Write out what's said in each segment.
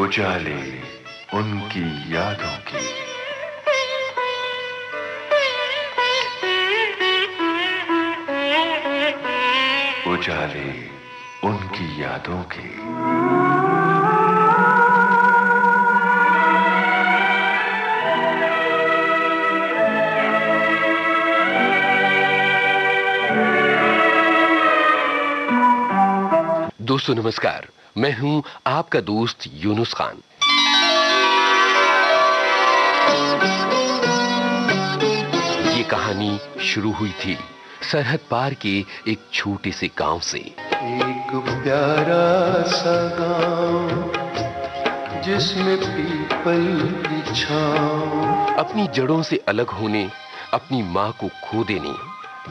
उजाले उनकी यादों की। उजाले उनकी यादों के। दोस्तों नमस्कार, मैं हूं आपका दोस्त यूनुस खान। ये कहानी शुरू हुई थी सरहद पार के एक छोटे से गांव से। एक प्यारा सा गांव जिसमें पीपल की छांव। अपनी जड़ों से अलग होने, अपनी मां को खो देने,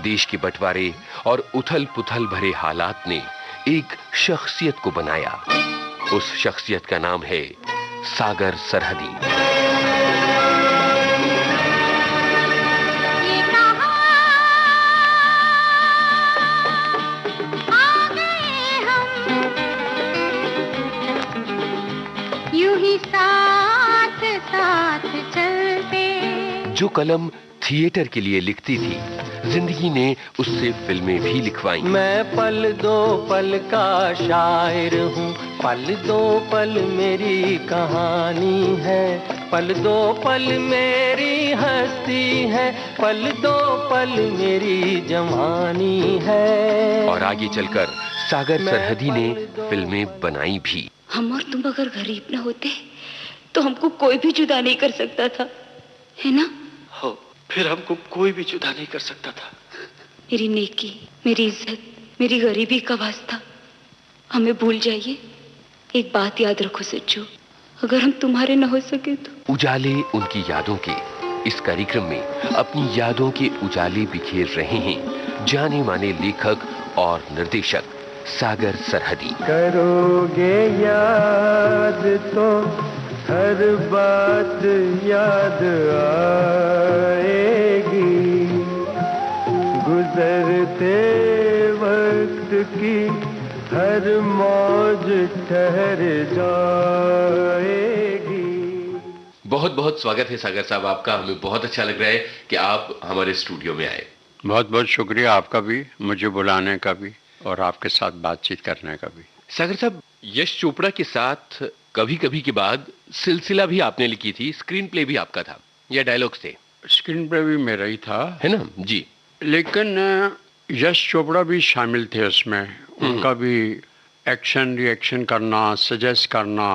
देश के बंटवारे और उथल पुथल भरे हालात ने एक शख्सियत को बनाया। उस शख्सियत का नाम है सागर सरहदी। यूं ही साथ साथ चलते। जो कलम थिएटर के लिए लिखती थी, जिंदगी ने उससे फिल्में भी लिखवाई। मैं पल दो पल का शायर हूँ, पल दो पल मेरी कहानी है, पल दो पल मेरी हस्ती है, पल दो पल मेरी जवानी है। और आगे चलकर सागर सरहदी ने फिल्में बनाई भी। हम और तुम अगर गरीब न होते तो हमको कोई भी जुदा नहीं कर सकता था, है ना? हो, फिर हमको कोई भी जुदा नहीं कर सकता था। मेरी नेकी, मेरी इज्जत, मेरी गरीबी का वास्ता हमें भूल जाइए। एक बात याद रखो सच्चू, अगर हम तुम्हारे न हो सके तो। उजाले उनकी यादों के इस कार्यक्रम में अपनी यादों के उजाले बिखेर रहे हैं जाने माने लेखक और निर्देशक सागर सरहदी। करोगे याद तो हर बात याद आएगी, गुजरते वक्त की हर मौज ठहर जाएगी। बहुत बहुत स्वागत है सागर साहब आपका। हमें बहुत अच्छा लग रहा है कि आप हमारे स्टूडियो में आए। बहुत बहुत शुक्रिया आपका भी, मुझे बुलाने का भी और आपके साथ बातचीत करने का भी। सागर साहब, यश चोपड़ा के साथ कभी कभी के बाद सिलसिला भी आपने लिखी थी, स्क्रीन प्ले भी आपका था या डायलॉग्स थे? स्क्रीन प्ले भी मेरा ही था, है ना जी। लेकिन यश चोपड़ा भी शामिल थे उसमें। उनका भी एक्शन रिएक्शन करना, सजेस्ट करना,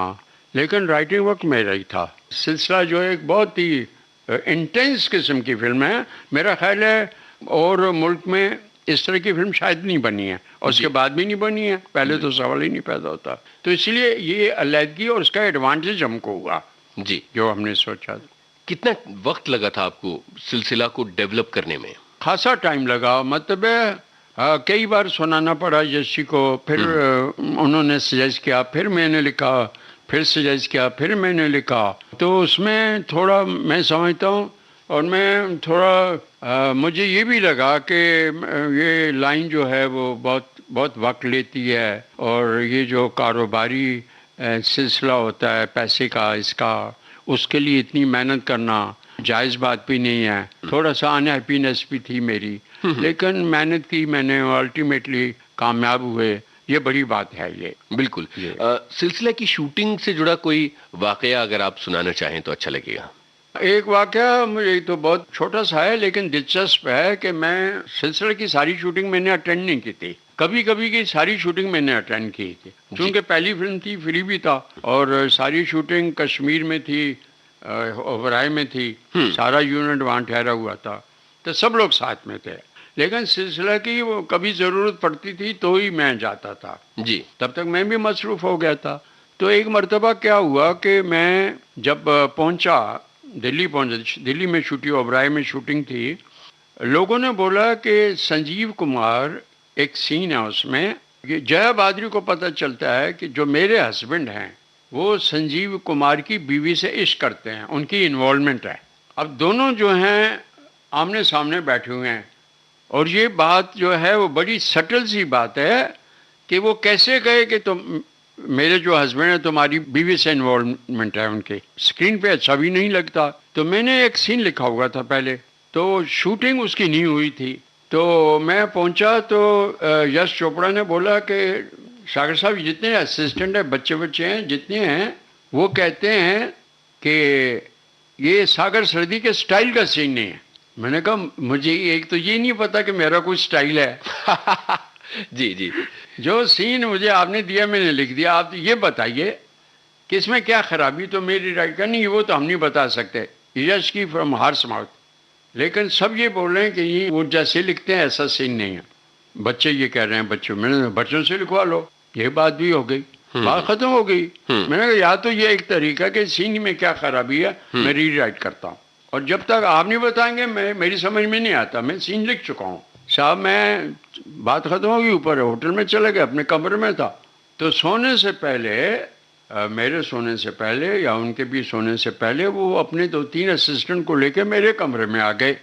लेकिन राइटिंग वर्क मेरा ही था। सिलसिला जो है एक बहुत ही इंटेंस किस्म की फिल्म है। मेरा ख्याल है और मुल्क में इस तरह की फिल्म शायद नहीं बनी है और उसके बाद भी नहीं बनी है। पहले तो सवाल ही नहीं पैदा होता। तो इसलिए ये अलग और उसका एडवांटेज हमको हुआ जी, जो हमने सोचा। कितना वक्त लगा था आपको सिलसिला को डेवलप करने में? खासा टाइम लगा, मतलब कई बार सुनाना पड़ा यश को, फिर उन्होंने सजेस्ट किया, फिर मैंने लिखा, फिर सजेस्ट किया, फिर मैंने लिखा। तो उसमें थोड़ा मैं समझता हूँ और मैं थोड़ा मुझे ये भी लगा कि ये लाइन जो है वो बहुत वक्त लेती है और ये जो कारोबारी सिलसिला होता है पैसे का, इसका उसके लिए इतनी मेहनत करना जायज़ बात भी नहीं है। थोड़ा सा अनहैप्पीनेस भी थी मेरी, लेकिन मेहनत की मैंने, अल्टीमेटली कामयाब हुए। ये बड़ी बात है ये। बिल्कुल। सिलसिला की शूटिंग से जुड़ा कोई वाकया अगर आप सुनाना चाहें तो अच्छा लगेगा। एक वाकया मुझे तो बहुत छोटा सा है लेकिन दिलचस्प है कि मैं सिलसिले की सारी शूटिंग मैंने अटेंड नहीं की थी। कभी कभी की सारी शूटिंग मैंने अटेंड की थी, क्योंकि पहली फिल्म थी, फ्री भी था और सारी शूटिंग कश्मीर में थी, ओबराय में थी, सारा यूनिट वहाँ ठहरा हुआ था, तो सब लोग साथ में थे। लेकिन सिलसिला की वो कभी ज़रूरत पड़ती थी तो ही मैं जाता था जी। तब तक मैं भी मसरूफ़ हो गया था। तो एक मरतबा क्या हुआ कि मैं जब पहुँचा, दिल्ली में शूटिंग, ओबराय में शूटिंग थी, लोगों ने बोला कि संजीव कुमार, एक सीन है उसमें, ये जया बादरी को पता चलता है कि जो मेरे हस्बैंड हैं वो संजीव कुमार की बीवी से इश्क करते हैं, उनकी इन्वॉल्वमेंट है। अब दोनों जो हैं आमने सामने बैठे हुए हैं और ये बात जो है वो बड़ी सटल सी बात है कि वो कैसे कहे कि तुम मेरे जो हस्बैंड है तुम्हारी बीवी से इन्वॉल्वमेंट है उनके, स्क्रीन पे अच्छा भी नहीं लगता। तो मैंने एक सीन लिखा हुआ था पहले, तो शूटिंग उसकी नहीं हुई थी। तो मैं पहुंचा तो यश चोपड़ा ने बोला कि सागर साहब जितने असिस्टेंट है बच्चे हैं जितने हैं वो कहते हैं कि ये सागर सर्दी के स्टाइल का सीन नहीं है। मैंने कहा मुझे एक तो ये नहीं पता कि मेरा कोई स्टाइल है। जी जी। जो सीन मुझे आपने दिया मैंने लिख दिया, आप ये बताइए कि इसमें क्या खराबी। तो मेरी राइट का नहीं, वो तो हम नहीं बता सकते, यश की फ्रॉम हार्स माउथ। लेकिन सब ये बोल रहे हैं कि ये वो जैसे लिखते हैं ऐसा सीन नहीं है। बच्चे ये कह रहे हैं, मैंने बच्चों से लिखवा लो, ये बात भी हो गई, बात खत्म हो गई। मैंने कहा या तो ये एक तरीका कि सीन में क्या खराबी है मैं रीराइट करता हूँ, और जब तक आप नहीं बताएंगे मेरी समझ में नहीं आता। मैं सीन लिख चुका हूँ साहब, मैं बात खत्म होगी, ऊपर होटल में चले गए, अपने कमरे में था। तो सोने से पहले मेरे सोने से पहले या उनके भी सोने से पहले वो अपने 2-3 असिस्टेंट को लेके मेरे कमरे में आ गए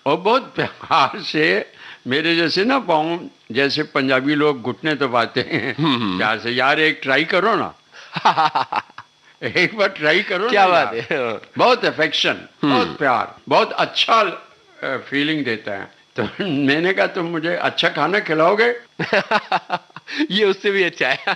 और बहुत प्यार से मेरे जैसे ना पाँव, जैसे पंजाबी लोग घुटने तो पाते हैं प्यार से, यार एक ट्राई करो ना एक बार ट्राई करो। क्या बात है। बहुत अफेक्शन, बहुत प्यार, बहुत अच्छा फीलिंग देता है। तो मैंने कहा तुम मुझे अच्छा खाना खिलाओगे ये उससे भी अच्छा है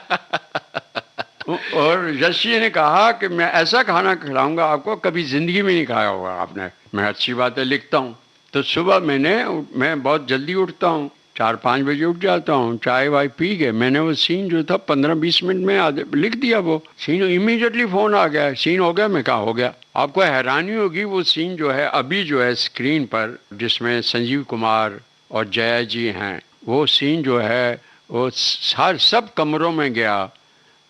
और यश जी ने कहा कि मैं ऐसा खाना खिलाऊंगा आपको कभी जिंदगी में नहीं खाया होगा आपने। मैं अच्छी बातें लिखता हूँ। तो सुबह मैं बहुत जल्दी उठता हूँ, 4-5 बजे उठ जाता हूँ, चाय वाय पी के मैंने वो सीन जो था 15-20 मिनट में लिख दिया। वो सीन इमीडिएटली फोन आ गया, सीन हो गया। मैं कहा हो गया। आपको हैरानी होगी वो सीन जो है अभी जो है स्क्रीन पर, जिसमें संजीव कुमार और जया जी हैं, वो सीन जो है वो सब कमरों में गया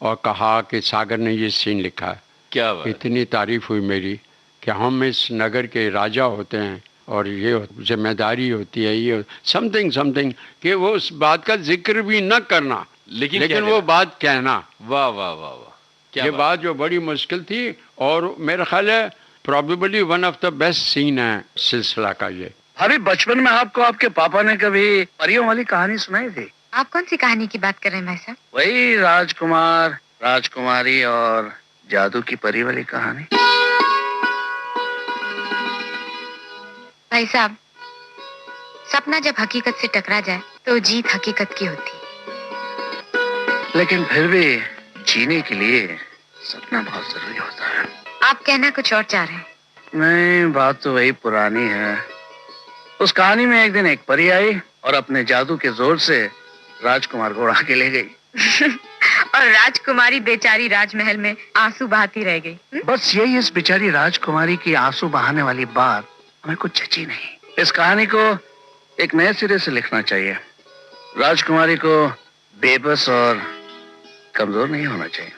और कहा कि सागर ने ये सीन लिखा है। क्या बात। इतनी तारीफ हुई मेरी कि हम इस नगर के राजा होते हैं और ये जिम्मेदारी होती है, ये समथिंग कि वो उस बात का जिक्र भी न करना लेकिन वो बात कहना। वाह वाह वाह वाह। ये बात जो बड़ी मुश्किल थी और मेरा ख्याल है probably one of the best scene है सिलसिला का ये। अरे बचपन में आपको आपके पापा ने कभी परियों वाली कहानी सुनाई थी? आप कौन सी कहानी की बात कर रहे हैं भाई साहब? वही राजकुमार, राजकुमारी और जादू की परी वाली कहानी। भाई साहब, सपना जब हकीकत से टकरा जाए तो जीत हकीकत की होती। लेकिन फिर भी जीने के लिए सपना बहुत जरूरी होता है। आप कहना कुछ और चाह रहे हैं। नहीं, बात तो वही पुरानी है। उस कहानी में एक दिन एक परी आई और अपने जादू के जोर से राजकुमार को उड़ा के ले गई और राजकुमारी बेचारी राजमहल में आंसू बहाती रह गई। बस यही इस बेचारी राजकुमारी की आंसू बहाने वाली बात हमें कुछ जची नहीं। इस कहानी को एक नए सिरे से लिखना चाहिए। राजकुमारी को बेबस और कमजोर नहीं होना चाहिए।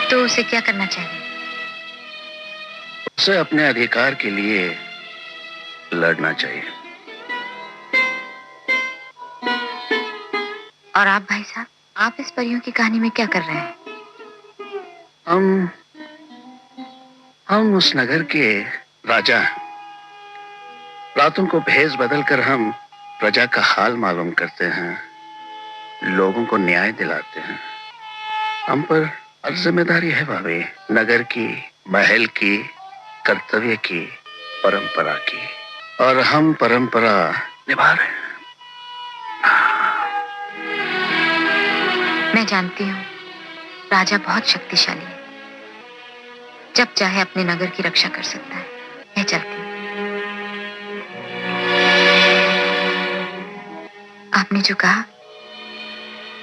तो उसे क्या करना चाहिए? उसे अपने अधिकार के लिए लड़ना चाहिए। और आप भाई साहब, आप इस परियों की कहानी में क्या कर रहे हैं? हम उस नगर के राजा हैं। रातों को भेष बदलकर हम प्रजा का हाल मालूम करते हैं, लोगों को न्याय दिलाते हैं। हम पर हर जिम्मेदारी है भाभी, नगर की, महल की, कर्तव्य की, परंपरा की, और हम परंपरा निभा रहे हैं। मैं जानती हूँ राजा बहुत शक्तिशाली है, जब चाहे अपने नगर की रक्षा कर सकता है। मैं चलती हूँ। आपने जो कहा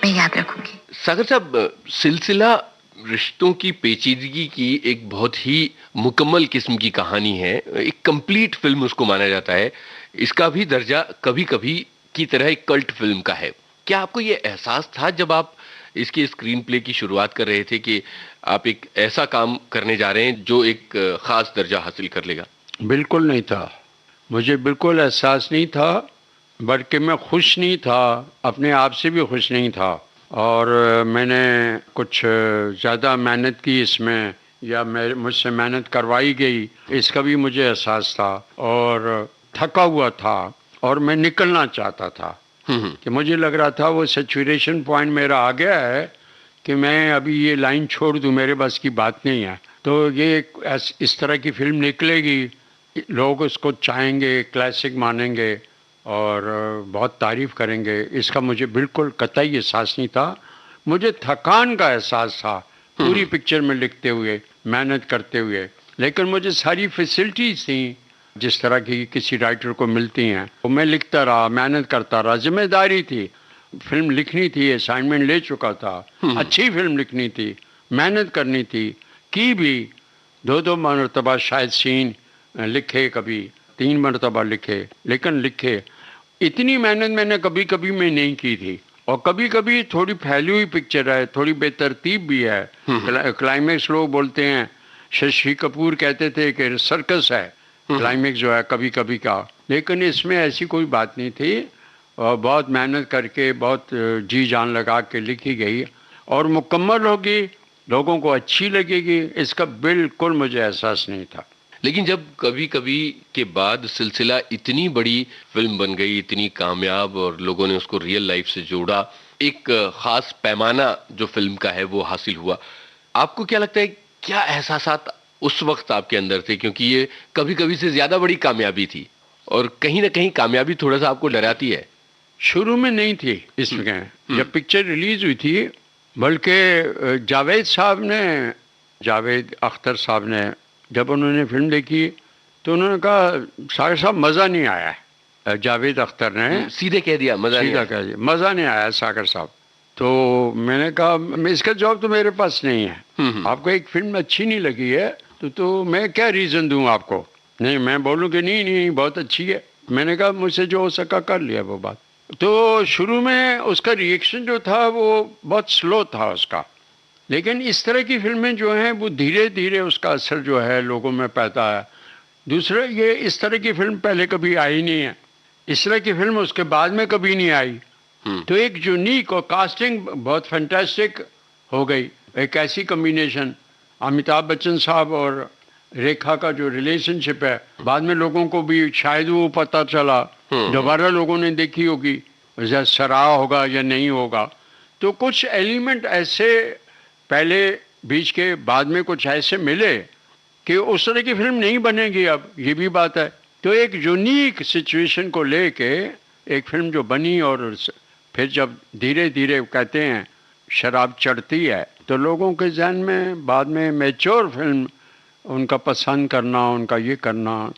मैं याद रखूंगी। सागर साहब, सिलसिला रिश्तों की पेचीदगी की एक बहुत ही मुकम्मल किस्म की कहानी है। एक कंप्लीट फिल्म उसको माना जाता है। इसका भी दर्जा कभी कभी की तरह एक कल्ट फिल्म का है। क्या आपको ये एहसास था जब आप इसके स्क्रीन प्ले की शुरुआत कर रहे थे कि आप एक ऐसा काम करने जा रहे हैं जो एक खास दर्जा हासिल कर लेगा? बिल्कुल नहीं था, मुझे बिल्कुल एहसास नहीं था, बल्कि मैं खुश नहीं था, अपने आप से भी खुश नहीं था। और मैंने कुछ ज़्यादा मेहनत की इसमें, या मुझसे मेहनत करवाई गई, इसका भी मुझे एहसास था। और थका हुआ था और मैं निकलना चाहता था कि मुझे लग रहा था वो सैचुरेशन पॉइंट मेरा आ गया है कि मैं अभी ये लाइन छोड़ दूं, मेरे बस की बात नहीं है। तो ये इस तरह की फिल्म निकलेगी, लोग उसको चाहेंगे, क्लासिक मानेंगे और बहुत तारीफ करेंगे, इसका मुझे बिल्कुल कतई एहसास नहीं था। मुझे थकान का एहसास था पूरी पिक्चर में लिखते हुए, मेहनत करते हुए, लेकिन मुझे सारी फैसिलिटीज थी जिस तरह की किसी राइटर को मिलती हैं, वो मैं लिखता रहा, मेहनत करता रहा। जिम्मेदारी थी, फिल्म लिखनी थी, असाइनमेंट ले चुका था, अच्छी फिल्म लिखनी थी, मेहनत करनी थी, की भी 2-2 मरतबा शायद सीन लिखे, कभी 3 मरतबा लिखे, लेकिन लिखे। इतनी मेहनत मैंने कभी कभी में नहीं की थी। और कभी कभी थोड़ी फैली हुई पिक्चर है, थोड़ी बेतरतीब भी है। क्लाइमेक्स लोग बोलते हैं, शशि कपूर कहते थे कि सर्कस है क्लाइमेक्स जो है कभी कभी का, लेकिन इसमें ऐसी कोई बात नहीं थी। और बहुत मेहनत करके, बहुत जी जान लगा के लिखी गई और मुकम्मल होगी, लोगों को अच्छी लगेगी, इसका बिल्कुल मुझे एहसास नहीं था। लेकिन जब कभी कभी के बाद सिलसिला इतनी बड़ी फिल्म बन गई, इतनी कामयाब, और लोगों ने उसको रियल लाइफ से जोड़ा, एक खास पैमाना जो फिल्म का है वो हासिल हुआ, आपको क्या लगता है, क्या एहसासात उस वक्त आपके अंदर थे? क्योंकि ये कभी कभी से ज्यादा बड़ी कामयाबी थी और कहीं ना कहीं कामयाबी थोड़ा सा आपको डराती है। शुरू में नहीं थी इसमें, जब पिक्चर रिलीज हुई थी, बल्कि जावेद अख्तर साहब ने जब उन्होंने फिल्म देखी तो उन्होंने कहा सागर साहब मज़ा नहीं आया। जावेद अख्तर ने सीधे कह दिया मज़ा नहीं आया सागर साहब। तो मैंने कहा इसका जवाब तो मेरे पास नहीं है। आपको एक फिल्म अच्छी नहीं लगी है तो मैं क्या रीज़न दूं आपको? नहीं, मैं बोलूं कि नहीं बहुत अच्छी है। मैंने कहा मुझसे जो हो सका कर लिया वो बात। तो शुरू में उसका रिएक्शन जो था वो बहुत स्लो था उसका, लेकिन इस तरह की फिल्में जो हैं वो धीरे धीरे उसका असर जो है लोगों में पैदा है। दूसरा, ये इस तरह की फिल्म पहले कभी आई नहीं है, इस तरह की फिल्म उसके बाद में कभी नहीं आई। तो एक यूनिक, और कास्टिंग बहुत फैंटास्टिक हो गई, एक ऐसी कॉम्बिनेशन। अमिताभ बच्चन साहब और रेखा का जो रिलेशनशिप है, बाद में लोगों को भी शायद वो पता चला, दोबारा लोगों ने देखी होगी, सराहा होगा या नहीं होगा। तो कुछ एलिमेंट ऐसे पहले, बीच के, बाद में कुछ ऐसे मिले कि उस तरह की फिल्म नहीं बनेगी अब, ये भी बात है। तो एक यूनिक सिचुएशन को लेके एक फिल्म जो बनी, और फिर जब धीरे धीरे कहते हैं शराब चढ़ती है तो लोगों के जहन में बाद में मैच्योर फिल्म उनका पसंद करना, उनका ये करना।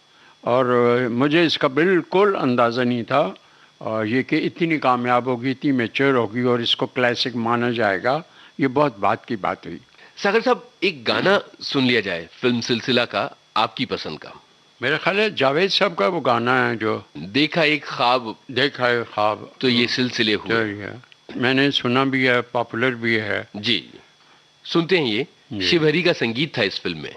और मुझे इसका बिल्कुल अंदाज़ा नहीं था और ये कि इतनी कामयाब होगी, इतनी मैच्योर होगी और इसको क्लासिक माना जाएगा, ये बहुत बात की बात हुई। सागर साहब, एक गाना सुन लिया जाए फिल्म सिलसिला का, आपकी पसंद का। मेरा ख्याल है जावेद साहब का वो गाना है जो देखा एक ख्वाब। तो ये सिलसिले हुए, मैंने सुना भी है, पॉपुलर भी है जी। सुनते हैं, ये शिवहरी का संगीत था इस फिल्म में।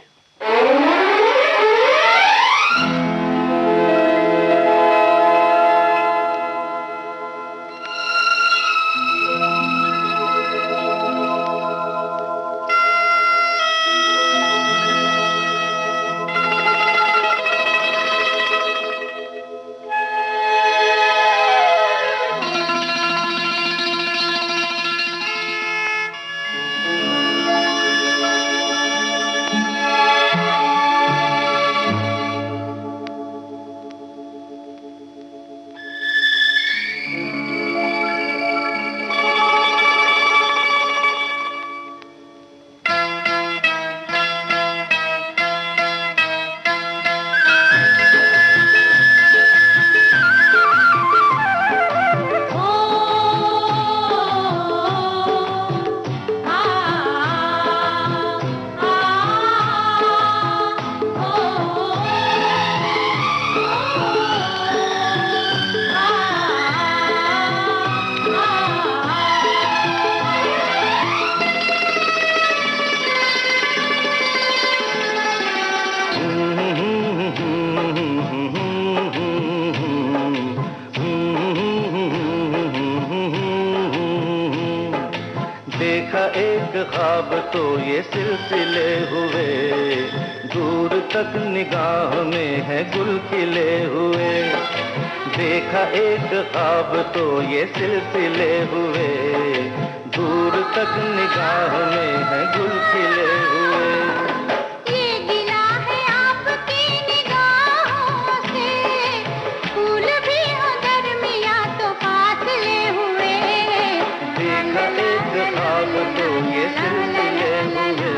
ख्वाब तो ये सिलसिले हुए, दूर तक निगाह में है गुल खिले हुए। देखा एक ख्वाब तो ये सिलसिले हुए, दूर तक निगाह में है गुल खिले हुए। ये गिला है आपकी निगाहों से, फूल भी हो दरमिया तो फासले हुए। देखा एक ख्वाब तो ये सिलसिले हुए,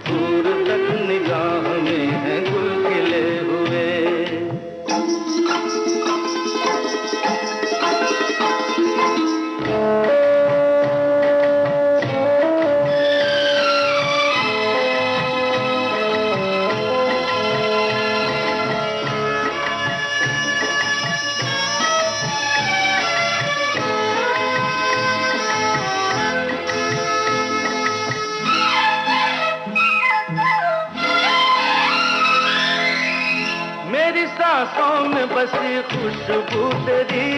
दूर तक निगाह में है गुल खिले हुए। मेरी सांसों में बसी खुशबू तेरी,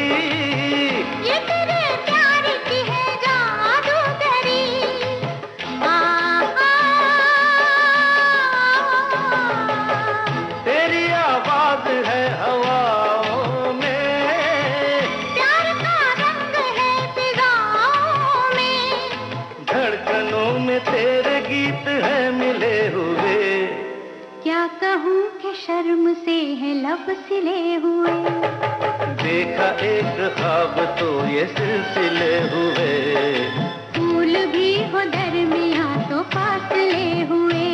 ये तेरे प्यार की है जादूगरी। तेरी आवाज है हवाओं में, प्यार का रंग है फिजाओं में। धड़कनों में तेरे गीत है मिले हुए। क्या कहूँ कि शर्म से है लब सिले हुए। देखा एक ख्वाब तो ये सिलसिले हुए, फूल भी हो दरमिया तो फासले हुए।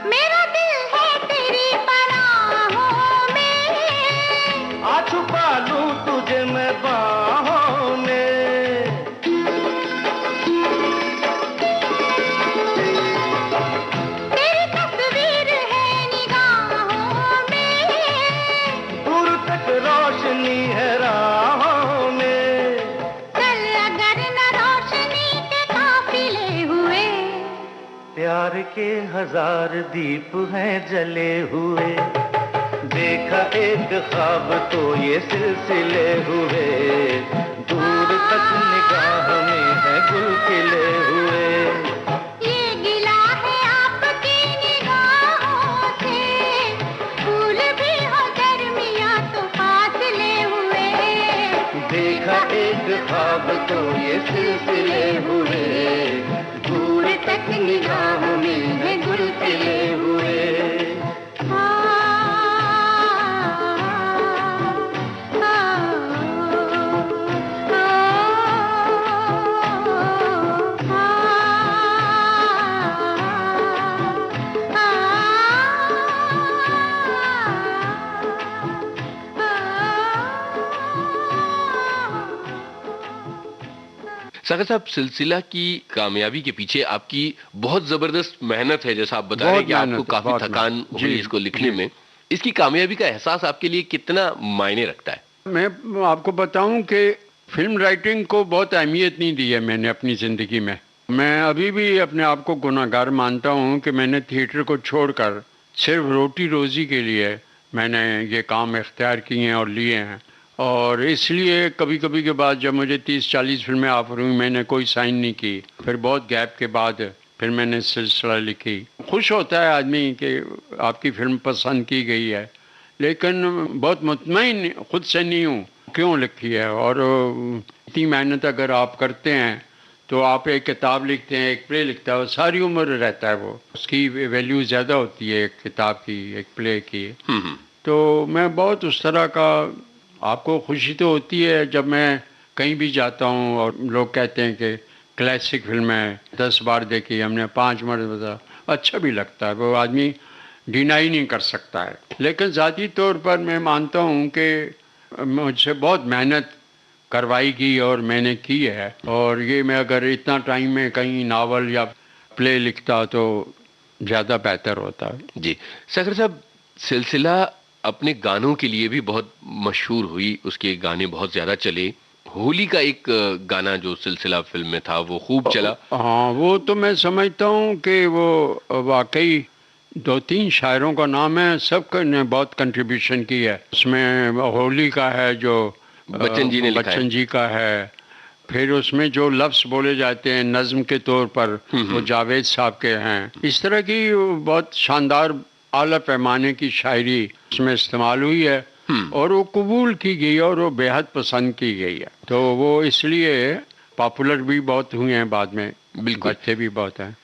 मेरा दिल है तेरी पनाहों में, आ छुपा लूं तुझे मैं बाहों में। तेरी तस्वीर है निगाहों में। दूर तक रोशनी है राहों में। चल अगर न रोशनी के काफिले हुए। प्यार के हजार दीप हैं जले हुए। देखा एक ख्वाब तो ये सिलसिले हुए, दूर तक निगाह में है गुल खिले हुए। ये गिला है आपकी निगाहों से, फूल भी हो दरमिया तो फासले हुए। देखा एक ख्वाब तो ये सिलसिले हुए, दूर तक निगाह में है गुल खिले हुए। सागर साहब, सिलसिला की कामयाबी के पीछे आपकी बहुत जबरदस्त मेहनत है, जैसा आप बता रहे हैं कि आपको काफी थकान हुई इसको लिखने में। इसकी कामयाबी का एहसास आपके लिए कितना मायने रखता है? मैं आपको बताऊं कि फिल्म राइटिंग को बहुत अहमियत नहीं दी है मैंने अपनी ज़िंदगी में। मैं अभी भी अपने आप को गुनाहगार मानता हूं कि मैंने थिएटर को छोड़कर सिर्फ रोटी रोजी के लिए मैंने ये काम इख्तियार किए हैं और लिए हैं। और इसलिए कभी कभी के बाद जब मुझे 30-40 फिल्में ऑफर हुई, मैंने कोई साइन नहीं की। फिर बहुत गैप के बाद फिर मैंने सिलसिला लिखी। खुश होता है आदमी कि आपकी फिल्म पसंद की गई है, लेकिन बहुत मुतमईन खुद से नहीं हूँ क्यों लिखी है। और इतनी मेहनत अगर आप करते हैं तो आप एक किताब लिखते हैं, एक प्ले लिखता है, सारी उम्र रहता है वो, उसकी वैल्यू ज़्यादा होती है एक किताब की, एक प्ले की। तो मैं बहुत उस तरह का, आपको खुशी तो होती है जब मैं कहीं भी जाता हूँ और लोग कहते हैं कि क्लासिक फिल्म है, 10 बार देखी हमने, 5 मरतबा, अच्छा भी लगता है, वो आदमी डिनाई नहीं कर सकता है। लेकिन ज़ाती तौर पर मैं मानता हूँ कि मुझसे बहुत मेहनत करवाई गई और मैंने की है। और ये मैं अगर इतना टाइम में कहीं नावल या प्ले लिखता तो ज़्यादा बेहतर होता है। जी सागर साहब, सिलसिला अपने गानों के लिए भी बहुत मशहूर हुई, उसके गाने बहुत ज़्यादा चले। होली का एक गाना जो सिलसिला फिल्म में था वो खूब चला। हाँ, वो तो मैं समझता हूँ कि वो वाकई 2-3 शायरों का नाम है, सबके ने बहुत कंट्रीब्यूशन की है उसमें। होली का है जो बच्चन जी ने लिखा है। बच्चन जी का है। फिर उसमें जो लफ्ज़ बोले जाते हैं नज्म के तौर पर वो जावेद साहब के हैं। इस तरह की बहुत शानदार आला पैमाने की शायरी उसमें इस्तेमाल हुई है और वो कबूल की गई और वो बेहद पसंद की गई है, तो वो इसलिए पॉपुलर भी बहुत हुए हैं बाद में, बच्चे भी बहुत हैं।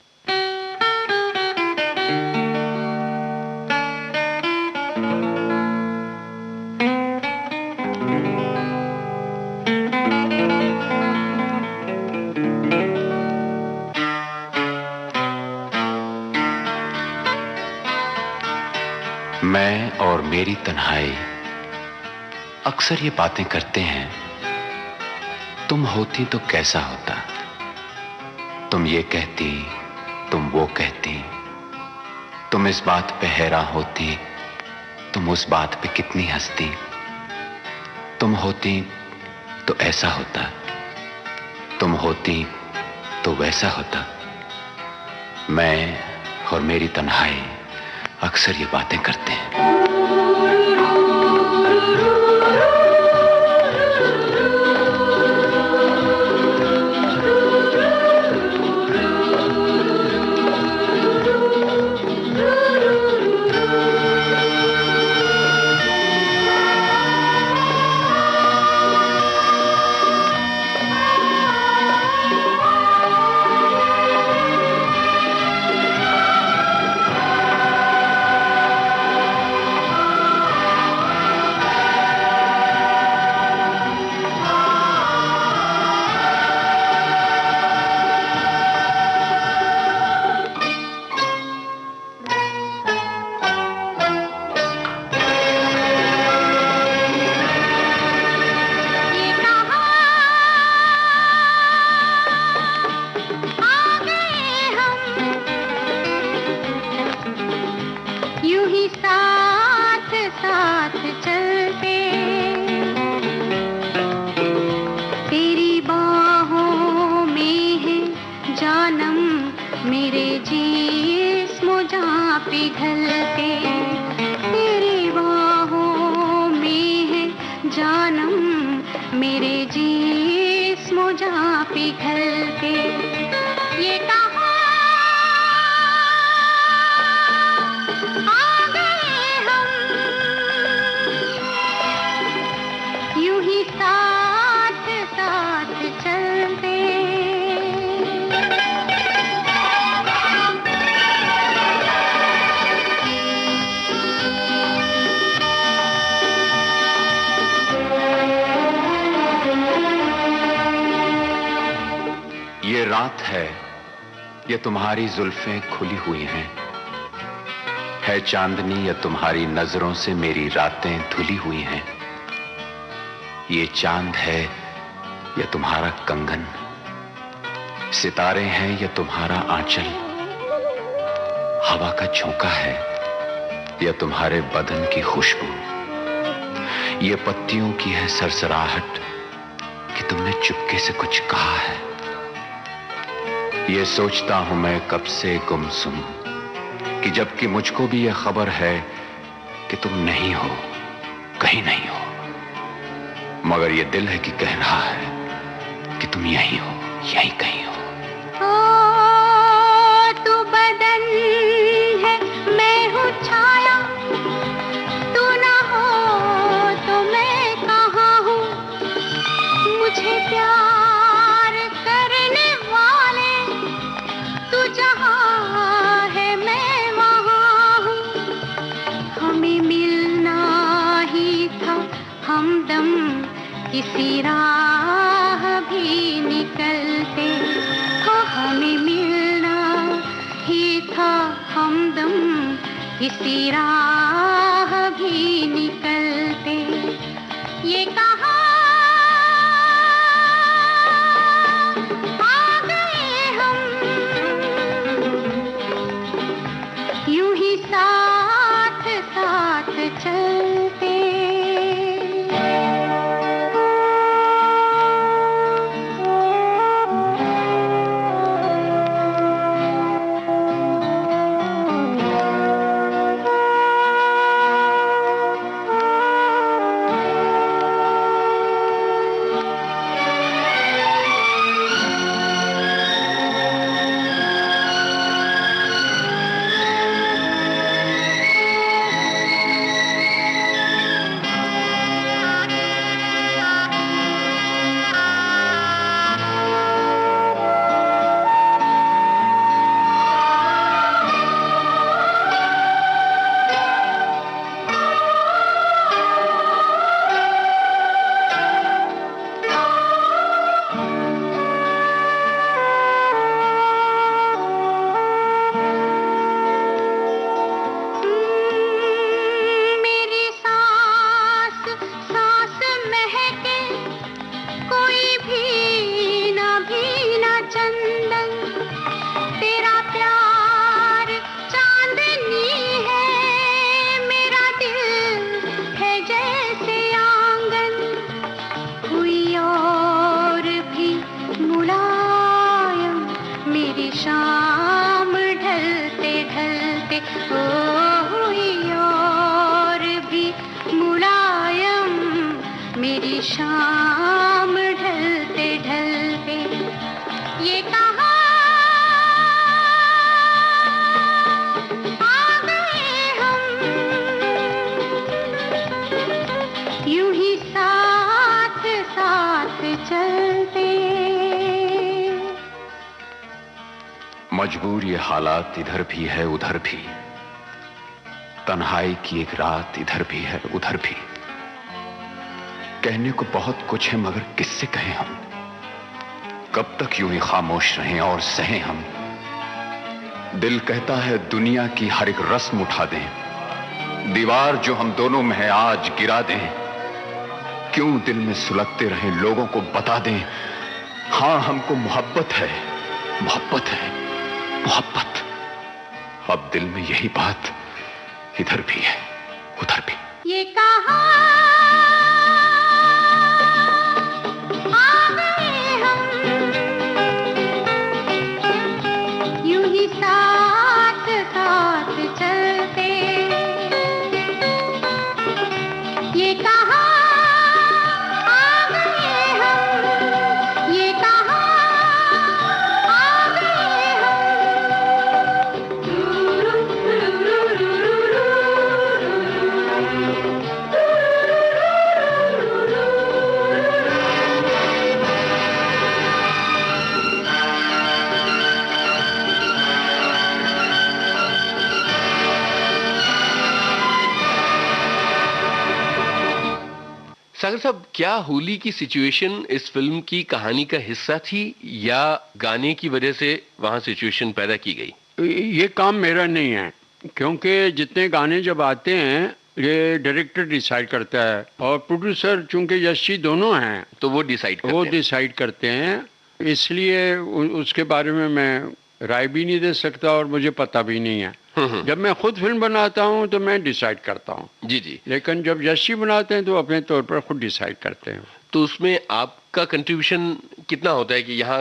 मैं और मेरी तन्हाई अक्सर ये बातें करते हैं, तुम होती तो कैसा होता, तुम ये कहती, तुम वो कहती, तुम इस बात पे हैरान होती, तुम उस बात पे कितनी हंसती, तुम होती तो ऐसा होता, तुम होती तो वैसा होता। मैं और मेरी तन्हाई अक्सर ये बातें करते हैं। रात है, ये तुम्हारी जुल्फें खुली हुई हैं, है चांदनी या तुम्हारी नजरों से मेरी रातें धुली हुई हैं। ये चांद है या तुम्हारा कंगन, सितारे हैं या तुम्हारा आंचल, हवा का झोंका है या तुम्हारे बदन की खुशबू, ये पत्तियों की है सरसराहट कि तुमने चुपके से कुछ कहा है। ये सोचता हूं मैं कब से गुमसुम कि जबकि मुझको भी ये खबर है कि तुम नहीं हो, कहीं नहीं हो, मगर ये दिल है कि कह रहा है कि तुम यहीं हो, यहीं कहीं हो। तू बदन है, मैं हूँ छाया, तू ना हो तो मैं कहाँ हूँ। मुझे प्यार करने वाले तू जहाँ है मैं वहाँ हूँ। हमें मिलना ही था हमदम किसी राह भी निकलते, हो हमें मिलना ही था हमदम किसी राह भी निकलते। ये कहा आ गए हम, यूं ही साथ साथ चलते। मजबूर ये हालात इधर भी है उधर भी, तन्हाई की एक रात इधर भी है उधर भी। कहने को बहुत कुछ है मगर किससे कहें हम? कब तक यूं ही खामोश रहें और सहें हम? दिल कहता है दुनिया की हर एक रस्म उठा दें, दीवार जो हम दोनों में है आज गिरा दें। क्यों दिल में सुलगते रहें, लोगों को बता दें, हां हमको मोहब्बत है, मोहब्बत है, मोहब्बत। अब दिल में यही बात इधर भी है उधर भी। ये कहा आ गए हम, यूं ही साथ साथ चलते। ये कहा आ गए हम, ये कहा आ गए सागर साहब, क्या होली की सिचुएशन इस फिल्म की कहानी का हिस्सा थी या गाने की वजह से वहां सिचुएशन पैदा की गई? ये काम मेरा नहीं है, क्योंकि जितने गाने जब आते हैं ये डायरेक्टर डिसाइड करता है और प्रोड्यूसर चूंकि यश जी दोनों हैं तो वो डिसाइड करते हैं। इसलिए उसके बारे में मैं राय भी नहीं दे सकता और मुझे पता भी नहीं है। जब मैं खुद फिल्म बनाता हूँ तो मैं डिसाइड करता हूँ। जी जी। लेकिन जब यश जी बनाते हैं तो अपने तौर पर खुद डिसाइड करते हैं। तो उसमें आपका कंट्रीब्यूशन कितना होता है कि यहाँ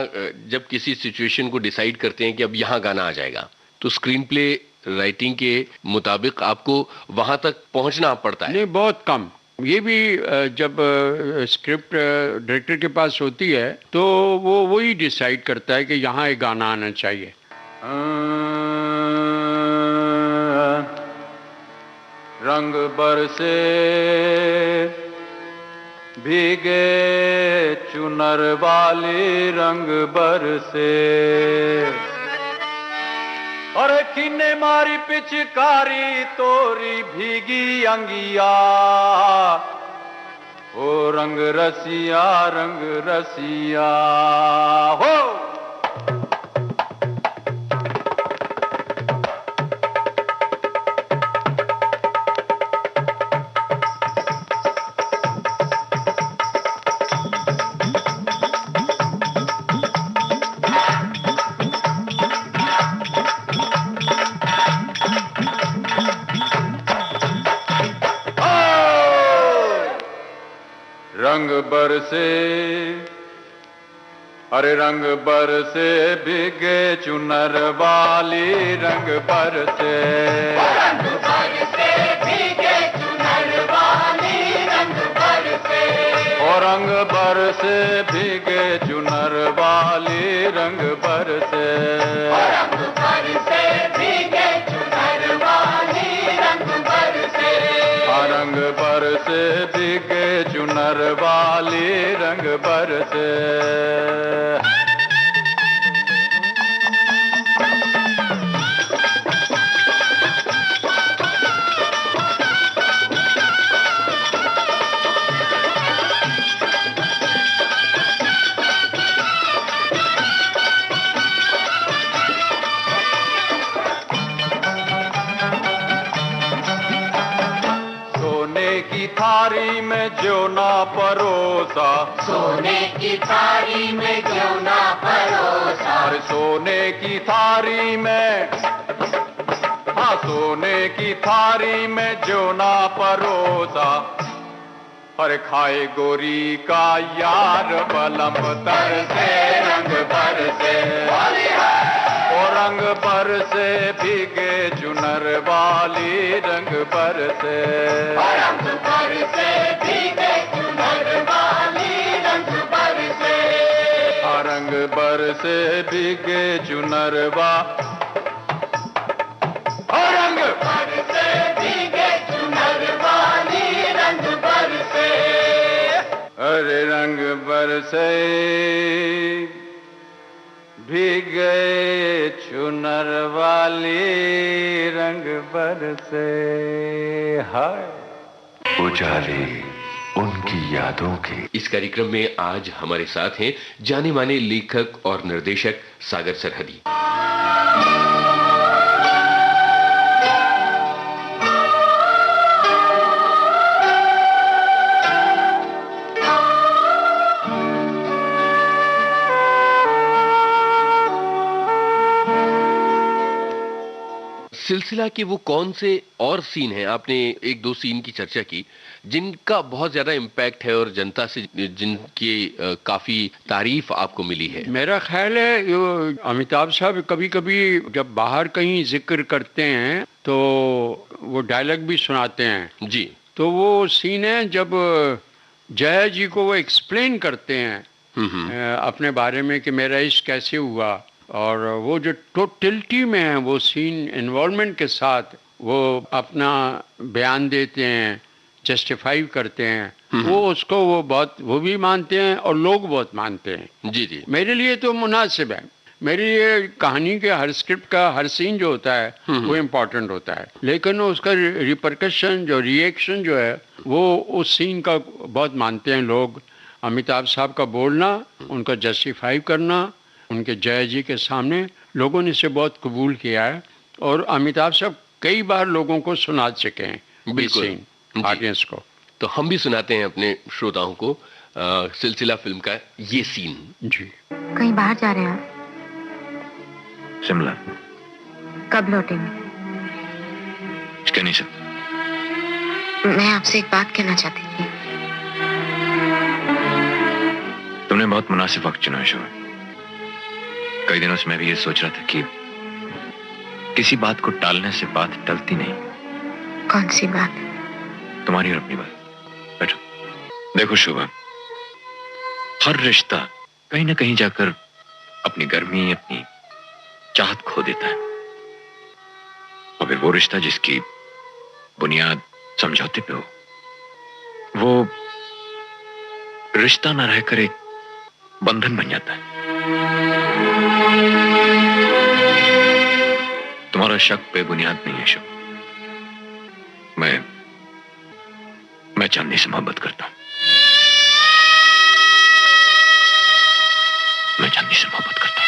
जब किसी सिचुएशन को डिसाइड करते हैं कि अब यहाँ गाना आ जाएगा, तो स्क्रीन प्ले राइटिंग के मुताबिक आपको वहां तक पहुंचना पड़ता है? नहीं, बहुत कम। ये भी जब स्क्रिप्ट डायरेक्टर के पास होती है तो वो वही डिसाइड करता है कि यहाँ एक गाना आना चाहिए। रंग बरसे भीगे चुनर वाली, रंग बरसे और खीने मारी पिचकारी तोरी भीगी अंगिया। ओ रंग रसिया हो। रंग बरसे, अरे रंग बरसे भीगे चुनर वाली, रंग बरसे, रंग बरसे भीगे चुनर वाली, रंग बरसे, और रंग बरसे भीगे चुनर वाली, रंग बरसे, रंग बरसे भीगे चुनर वाली, रंग बरसे, रंग बरसे भीगे चुनर वाली, रंग बरसे। थारी में ज्यों ना परोसा, सोने की थारी में ज्यों ना परोसा, अरे सोने की थारी में, हाँ सोने की थारी में ज्यों ना परोसा, अरे खाए गोरी का यार बलम तरसे, रंग बरसे, ओ रंग बरसे भीगे चुनर वाली, रंग बरसे, रंग बरसे भीगे चुनर वाली, रंग बरसे, रंग बरसे भीगे चुनर वाली, रंग बरसे भीगे चुनर वाली, रंग बरसे, अरे रंग बरसे भीगे चुनर वाली रंग बरसे। हाय उजाले उनकी यादों के। इस कार्यक्रम में आज हमारे साथ हैं जाने माने लेखक और निर्देशक सागर सरहदी। सिलसिला के वो कौन से और सीन हैं, आपने एक दो सीन की चर्चा की जिनका बहुत ज्यादा इम्पैक्ट है और जनता से जिनकी काफी तारीफ आपको मिली है? मेरा ख्याल है अमिताभ साहब कभी कभी जब बाहर कहीं जिक्र करते हैं तो वो डायलॉग भी सुनाते हैं जी। तो वो सीन है जब जया जी को वो एक्सप्लेन करते हैं अपने बारे में कि मेरा इश्क कैसे हुआ, और वो जो टोटलिटी में है वो सीन इन्वॉल्वमेंट के साथ वो अपना बयान देते हैं, जस्टिफाई करते हैं, वो उसको वो भी मानते हैं और लोग बहुत मानते हैं। जी जी। मेरे लिए तो मुनासिब है। मेरे लिए कहानी के हर स्क्रिप्ट का हर सीन जो होता है वो इम्पोर्टेंट होता है, लेकिन उसका रिपरकशन जो रिएक्शन जो है वो उस सीन का बहुत मानते हैं लोग। अमिताभ साहब का बोलना, उनका जस्टिफाई करना उनके जया जी के सामने, लोगों ने इसे बहुत कबूल किया है और अमिताभ साहब कई बार लोगों को सुना चुके हैं बिल्कुल ऑडियंस को। तो हम भी सुनाते हैं अपने श्रोताओं को सिलसिला फिल्म का ये सीन। जी। कहीं बाहर जा रहे हैं आप? शिमला। कब लौटेंगे? कह नहीं सकता। मैं आपसे एक बात कहना चाहती थी। तुमने बहुत मुनासिब वक्त चुना है शोभा। कई दिनों से मैं भी ये सोच रहा था कि किसी बात को टालने से बात टलती नहीं। कौन सी बात? तुम्हारी और अपनी बात। बैठो। देखो शोभा, हर रिश्ता कहीं ना कहीं जाकर अपनी गर्मी, अपनी चाहत खो देता है, और फिर वो रिश्ता जिसकी बुनियाद समझौते पे हो, वो रिश्ता ना रहकर एक बंधन बन जाता है। तुम्हारा शक पे बुनियाद नहीं है शो। मैं चांदनी से मोहब्बत करता हूं। मैं चांदनी से मोहब्बत करता हूं।